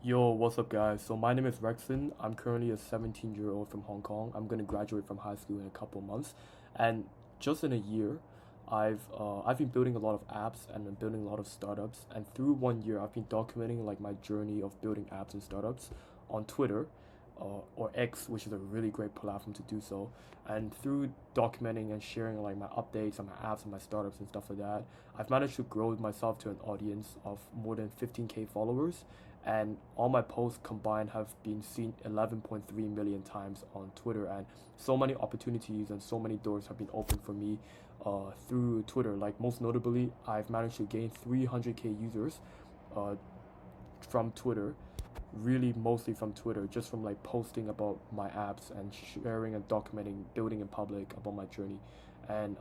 Yo, what's up, guys? So my name is Rexon. I'm currently a 17-year-old from Hong Kong. I'm gonna graduate from high school in a couple months, and just in a year, I've been building a lot of apps and been building a lot of startups. And through 1 year, I've been documenting like my journey of building apps and startups on Twitter, or X, which is a really great platform to do so. And through documenting and sharing like my updates on my apps and my startups and stuff like that, I've managed to grow myself to an audience of more than 15K followers, and all my posts combined have been seen 11.3 million times on Twitter, and so many opportunities and so many doors have been opened for me through Twitter. Like most notably, I've managed to gain 300K users uh, from Twitter, really mostly from Twitter, just from like posting about my apps and sharing and documenting, building in public about my journey. And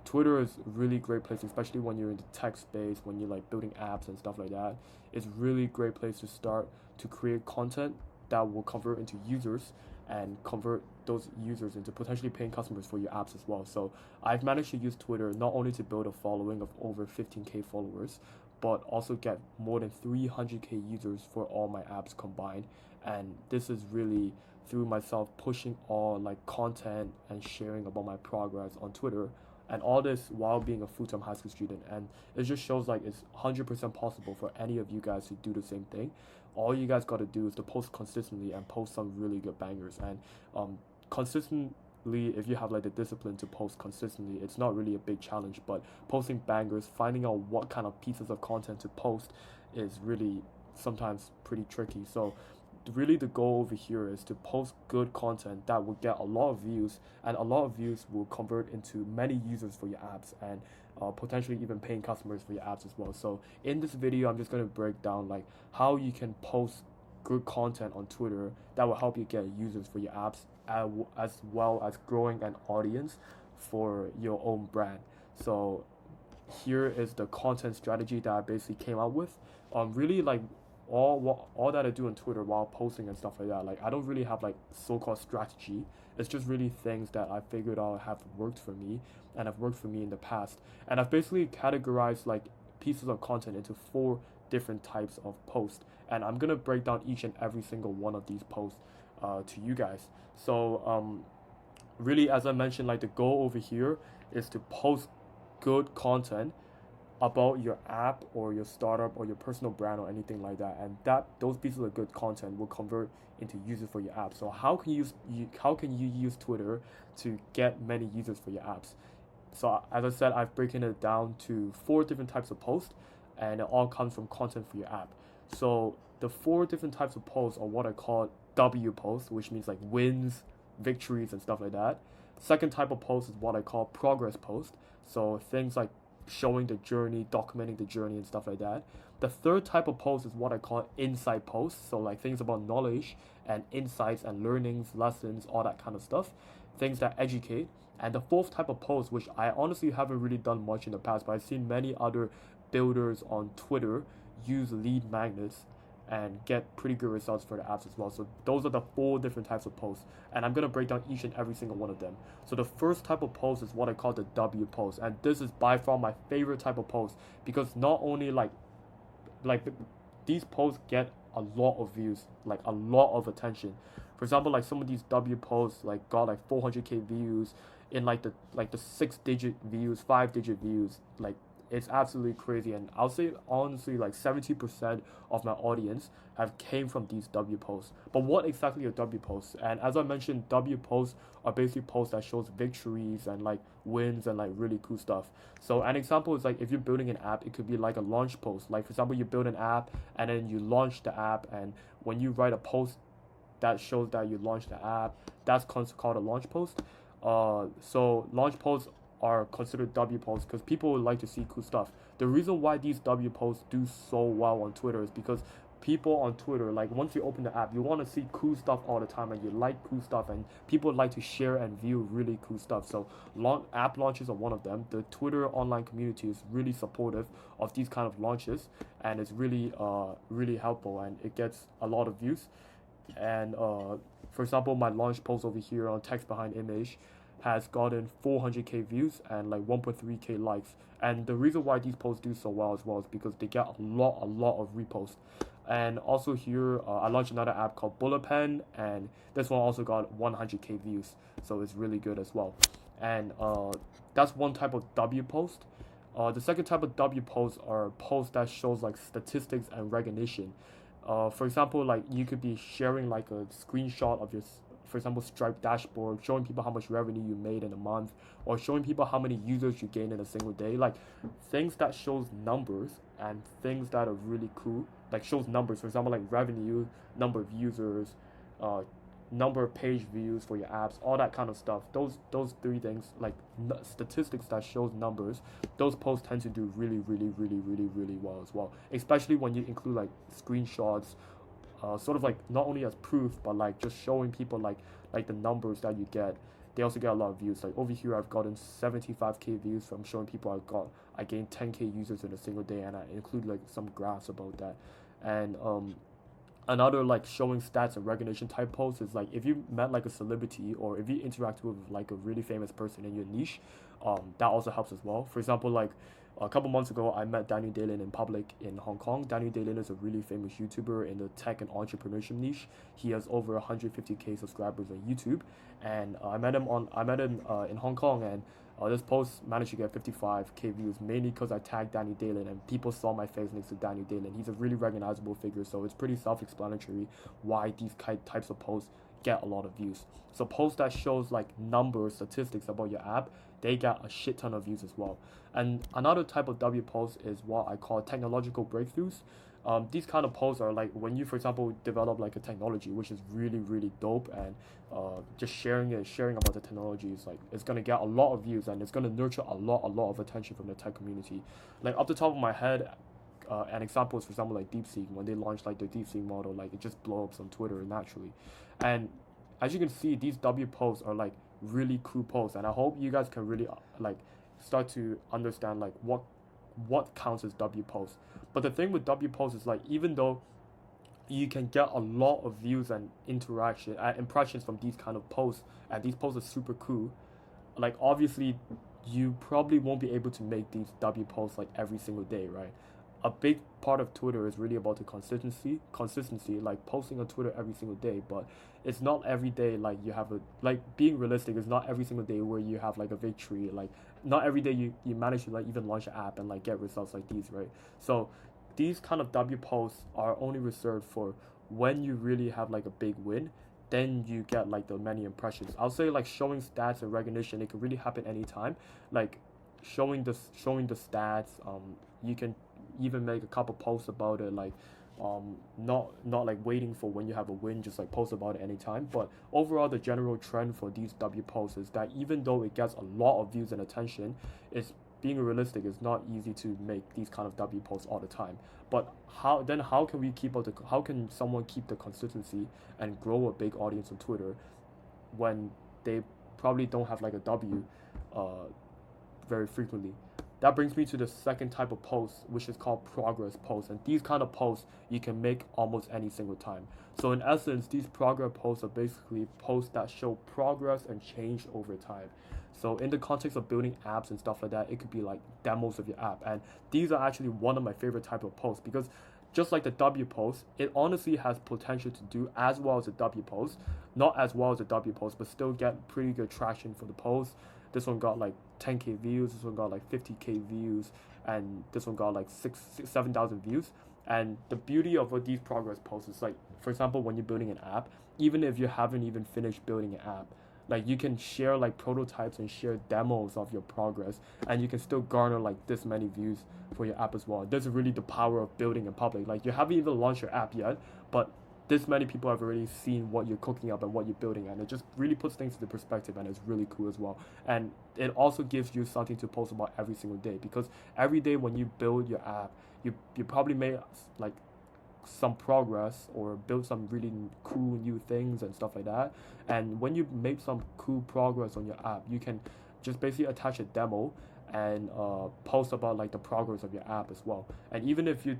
Twitter is a really great place, especially when you're in the tech space, when you're like building apps and stuff like that. It's really great place to start to create content that will convert into users and convert those users into potentially paying customers for your apps as well. So I've managed to use Twitter not only to build a following of over 15K followers, but also get more than 300K users for all my apps combined. And this is really through myself pushing all like content and sharing about my progress on Twitter, and all this while being a full-time high school student. And it just shows like it's 100% possible for any of you guys to do the same thing. All you guys got to do is to post consistently and post some really good bangers. And consistently, if you have like the discipline to post consistently, it's not really a big challenge. But posting bangers, finding out what kind of pieces of content to post is really sometimes pretty tricky. So really the goal over here is to post good content that will get a lot of views, and a lot of views will convert into many users for your apps, and potentially even paying customers for your apps as well. So in this video, I'm just going to break down like how you can post good content on Twitter that will help you get users for your apps, as well as growing an audience for your own brand. So here is the content strategy that I basically came up with. Really like all that I do on Twitter while posting and stuff like that. Like I don't really have like so-called strategy. It's just really things that I figured out have worked for me and have worked for me in the past. And I've basically categorized like pieces of content into four different types of posts. And I'm gonna break down each and every single one of these posts to you guys. So really, as I mentioned, like the goal over here is to post good content about your app or your startup or your personal brand or anything like that, and that those pieces of good content will convert into users for your app. So how can you use Twitter to get many users for your apps? So as I said, I've broken it down to four different types of posts, and it all comes from content for your app. So the four different types of posts are what I call W posts, which means like wins, victories, and stuff like that. Second type of post is what I call progress post. So things like showing the journey, documenting the journey, and stuff like that. The third type of post is what I call insight posts. So like things about knowledge and insights and learnings, lessons, all that kind of stuff. Things that educate. And the fourth type of post, which I honestly haven't really done much in the past, but I've seen many other builders on Twitter use lead magnets and get pretty good results for the apps as well. So those are the four different types of posts, and I'm gonna break down each and every single one of them. So the first type of post is what I call the W post, and this is by far my favorite type of post, because not only like these posts get a lot of views, like a lot of attention. For example, like some of these W posts like got like 400K views in like the 6 digit views, 5 digit views. Like it's absolutely crazy, and I'll say honestly like 70% of my audience have came from these W posts. But what exactly are W posts? And as I mentioned, W posts are basically posts that shows victories and like wins and like really cool stuff. So an example is like if you're building an app, it could be like a launch post. Like for example, you build an app and then you launch the app, and when you write a post that shows that you launched the app, that's called a launch post. So launch posts are considered W posts because people would like to see cool stuff. The reason why these W posts do so well on Twitter is because people on Twitter, like once you open the app, you want to see cool stuff all the time, and you like cool stuff, and people like to share and view really cool stuff. So app launches are one of them. The Twitter online community is really supportive of these kind of launches, and it's really helpful, and it gets a lot of views. And for example, my launch post over here on text behind image has gotten 400K views and like 1.3K likes. And the reason why these posts do so well as well is because they get a lot of reposts. And also here, I launched another app called Bullet Pen, and this one also got 100K views, so it's really good as well. And that's one type of W post. The second type of W posts are posts that shows like statistics and recognition. For example, like you could be sharing like a screenshot of your, for example, Stripe dashboard, showing people how much revenue you made in a month, or showing people how many users you gain in a single day. Like things that shows numbers and things that are really cool, like shows numbers. For example, like revenue, number of users, uh, number of page views for your apps, all that kind of stuff. Those three things, like statistics that shows numbers, those posts tend to do really well as well. Especially when you include like screenshots, sort of like not only as proof, but like just showing people like the numbers that you get. They also get a lot of views. Like over here, I've gotten 75K views from showing people I gained 10K users in a single day, and I include like some graphs about that. And another like showing stats and recognition type post is like if you met like a celebrity or if you interact with like a really famous person in your niche, that also helps as well. For example, like a couple months ago, I met Daniel Dalen in public in Hong Kong. Daniel Dalen is a really famous YouTuber in the tech and entrepreneurship niche. He has over 150K subscribers on YouTube, and I met him in Hong Kong, and this post managed to get 55K views, mainly because I tagged Danny Dalen and people saw my face next to Danny Dalen. He's a really recognizable figure, so it's pretty self-explanatory why these types of posts get a lot of views. So posts that shows like numbers, statistics about your app, they get a shit ton of views as well. And another type of W post is what I call technological breakthroughs. These kind of posts are like when you, for example, develop like a technology which is really dope, and just sharing about the technology is like it's gonna get a lot of views and it's gonna nurture a lot of attention from the tech community. Like off the top of my head, an example is for example like DeepSeek. When they launched like the DeepSeek model, like it just blow up on Twitter naturally. And as you can see, these W posts are like really cool posts, and I hope you guys can really like start to understand like what counts as W posts. But the thing with W posts is like even though you can get a lot of views and interaction impressions from these kind of posts, and these posts are super cool, like obviously you probably won't be able to make these W posts like every single day, right? A big part of Twitter is really about the consistency, like posting on Twitter every single day. But it's not every day like you have a, like being realistic is not every single day where you have like a victory. Like not every day you manage to like even launch an app and like get results like these, right? So these kind of W posts are only reserved for when you really have like a big win. Then you get like the many impressions. I'll say like showing stats and recognition, it can really happen anytime. Like showing the stats, you can even make a couple posts about it, like not like waiting for when you have a win, just like post about it anytime. But overall, the general trend for these W posts is that even though it gets a lot of views and attention, it's being realistic, it's not easy to make these kind of W posts all the time. But how can someone keep the consistency and grow a big audience on Twitter when they probably don't have like a W uh, very frequently? That brings me to the second type of post, which is called progress posts. And these kind of posts you can make almost any single time. So in essence, these progress posts are basically posts that show progress and change over time. So in the context of building apps and stuff like that, it could be like demos of your app. And these are actually one of my favorite type of posts, because just like the W post, it honestly has potential to do as well as a W post. Not as well as a W post, but still get pretty good traction for the post. This one got like 10K views, this one got like 50K views, and this one got like 7,000 views. And the beauty of what these progress posts is like, for example, when you're building an app, even if you haven't even finished building an app, like you can share like prototypes and share demos of your progress, and you can still garner like this many views for your app as well. This is really the power of building in public. Like you haven't even launched your app yet, but this many people have already seen what you're cooking up and what you're building, and it just really puts things into perspective, and it's really cool as well. And it also gives you something to post about every single day, because every day when you build your app, you probably made like some progress or build some really cool new things and stuff like that. And when you make some cool progress on your app, you can just basically attach a demo and post about like the progress of your app as well. And even if you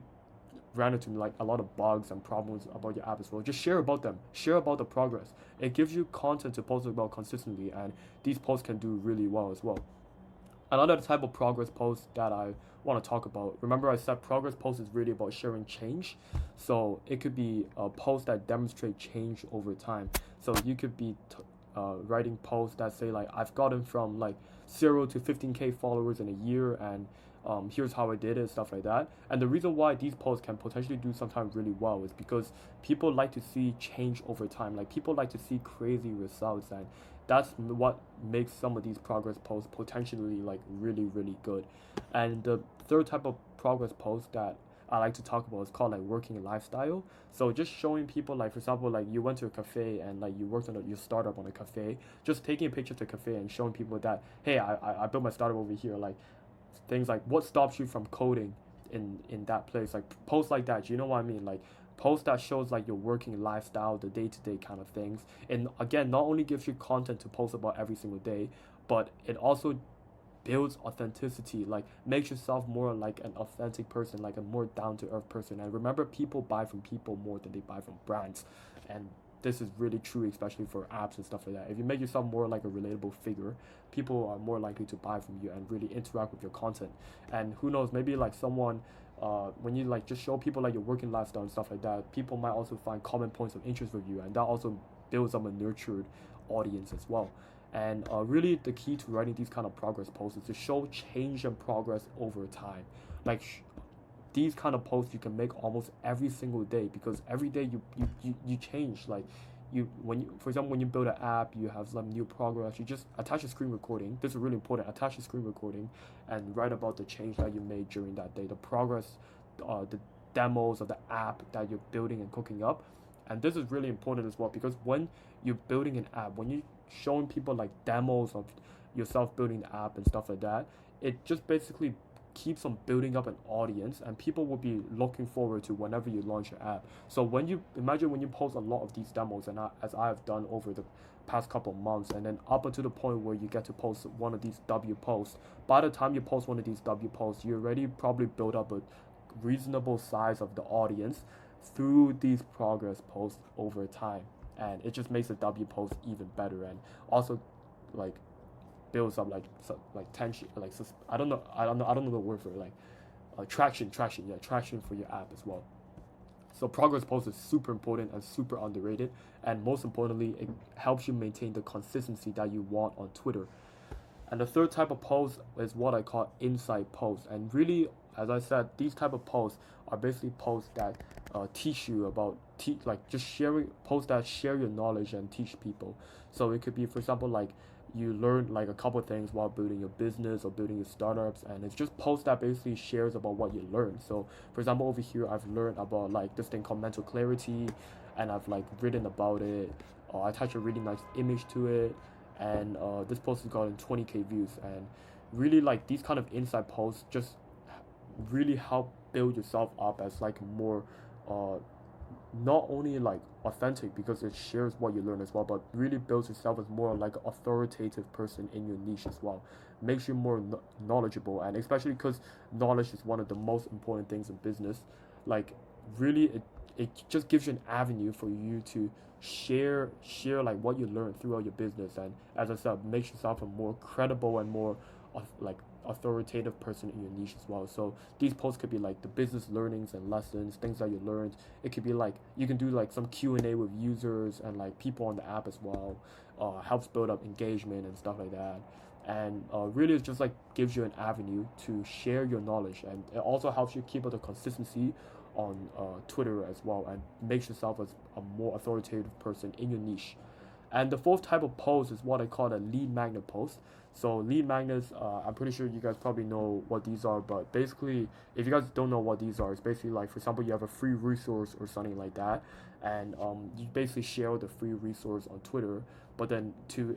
ran into like a lot of bugs and problems about your app as well, just share about them, share about the progress. It gives you content to post about consistently, and these posts can do really well as well. Another type of progress post that I want to talk about. Remember, I said progress post is really about sharing change. So it could be a post that demonstrate change over time. So you could be writing posts that say like I've gotten from like 0 to 15K followers in a year, and here's how I did it, stuff like that. And the reason why these posts can potentially do sometimes really well is because people like to see change over time. Like people like to see crazy results, and that's what makes some of these progress posts potentially like really really good. And the third type of progress post that I like to talk about is called like working lifestyle. So just showing people like for example like you went to a cafe and like you worked on your startup on a cafe, just taking a picture of the cafe and showing people that hey I built my startup over here, like things like what stops you from coding in that place, like posts like that, you know what I mean, like post that shows like your working lifestyle, the day-to-day kind of things. And again, not only gives you content to post about every single day, but it also builds authenticity, like makes yourself more like an authentic person, like a more down-to-earth person. And remember, people buy from people more than they buy from brands, and this is really true especially for apps and stuff like that. If you make yourself more like a relatable figure, people are more likely to buy from you and really interact with your content. And who knows, maybe like someone when you like just show people like your working lifestyle and stuff like that, people might also find common points of interest with you, and that also builds up a nurtured audience as well. And really, the key to writing these kind of progress posts is to show change and progress over time. Like these kind of posts you can make almost every single day, because every day you change. Like you when you for example when you build an app, you have some new progress. You just attach a screen recording. This is really important. Attach a screen recording and write about the change that you made during that day, the progress, the demos of the app that you're building and cooking up. And this is really important as well, because when you're building an app, when you're showing people like demos of yourself building the app and stuff like that, it just basically keeps on building up an audience, and people will be looking forward to whenever you launch your app. So when you imagine when you post a lot of these demos, and as I have done over the past couple of months, and then up until the point where you get to post one of these W posts, by the time you post one of these W posts, you already probably build up a reasonable size of the audience through these progress posts over time, and it just makes the W post even better, and also like builds up like tension, like I don't know the word for it, like traction for your app as well. So progress post is super important and super underrated, and most importantly, it helps you maintain the consistency that you want on Twitter. And the third type of post is what I call insight posts. And really, as I said, these type of posts are basically posts that teach you about like just sharing posts that share your knowledge and teach people. So it could be, for example, like you learn like a couple of things while building your business or building your startups, and it's just posts that basically shares about what you learned. So for example, over here I've learned about like this thing called mental clarity, and I've like written about it. I attach a really nice image to it, and this post has gotten 20K views. And really, like these kind of insight posts just really help build yourself up as like more uh not only like authentic because it shares what you learn as well, but really builds yourself as more like an authoritative person in your niche as well. Makes you more knowledgeable, and especially because knowledge is one of the most important things in business. Like really, it just gives you an avenue for you to share like what you learned throughout your business, and as I said, makes yourself a more credible and more like authoritative person in your niche as well. So these posts could be like the business learnings and lessons, things that you learned. It could be like you can do like some Q&A with users and like people on the app as well. Helps build up engagement and stuff like that. And really, it just like gives you an avenue to share your knowledge, and it also helps you keep up the consistency on Twitter as well, and makes yourself as a more authoritative person in your niche. And the fourth type of post is what I call a lead magnet post. So lead magnets, I'm pretty sure you guys probably know what these are, but basically, if you guys don't know what these are, it's basically like, for example, you have a free resource or something like that, and you basically share the free resource on Twitter. But then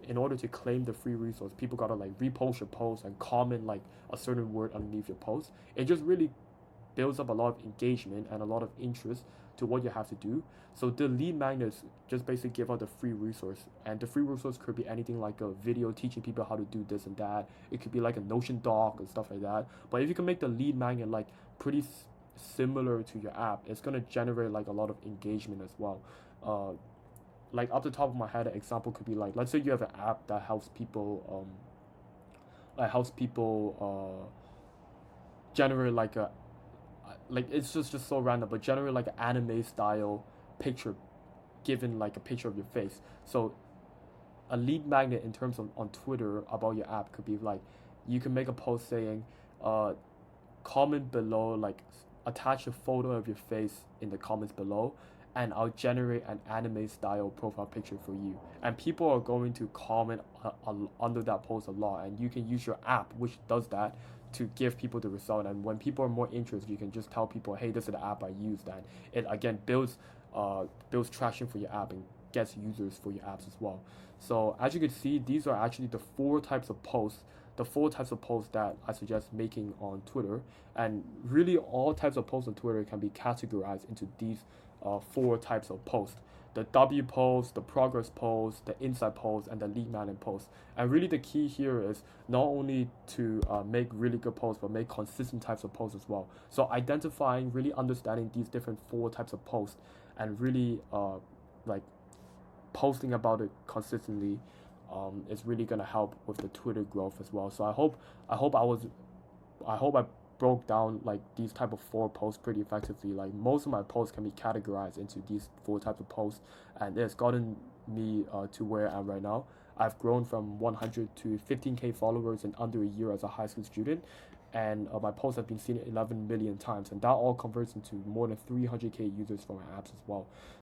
in order to claim the free resource, people gotta like repost your post and comment like a certain word underneath your post. It just really builds up a lot of engagement and a lot of interest to what you have to do. So the lead magnets just basically give out the free resource, and the free resource could be anything like a video teaching people how to do this and that. It could be like a Notion doc and stuff like that. But if you can make the lead magnet like pretty similar to your app, it's gonna generate like a lot of engagement as well. Like off the top of my head, an example could be like, let's say you have an app that helps people like helps people generate like a like it's just so random, but generate like an anime style picture, given like a picture of your face. So a lead magnet in terms of on Twitter about your app could be like, you can make a post saying, uh, comment below, like attach a photo of your face in the comments below, and I'll generate an anime style profile picture for you. And people are going to comment under that post a lot, and you can use your app, which does that, to give people the result. And when people are more interested, you can just tell people, hey, this is the app I used, and it again builds traction for your app and gets users for your apps as well. So as you can see, these are actually the four types of posts that I suggest making on Twitter. And really, all types of posts on Twitter can be categorized into these four types of posts: the W post, the progress post, the insight post, and the lead magnet post. And really, the key here is not only to make really good posts, but make consistent types of posts as well. So identifying, really understanding these different four types of posts, and really like posting about it consistently is really gonna help with the Twitter growth as well. So I hope I was I hope I broke down like these type of four posts pretty effectively. Like most of my posts can be categorized into these four types of posts, and it's gotten me to where I am right now. I've grown from 100 to 15K followers in under a year as a high school student, and my posts have been seen 11 million times, and that all converts into more than 300K users for my apps as well.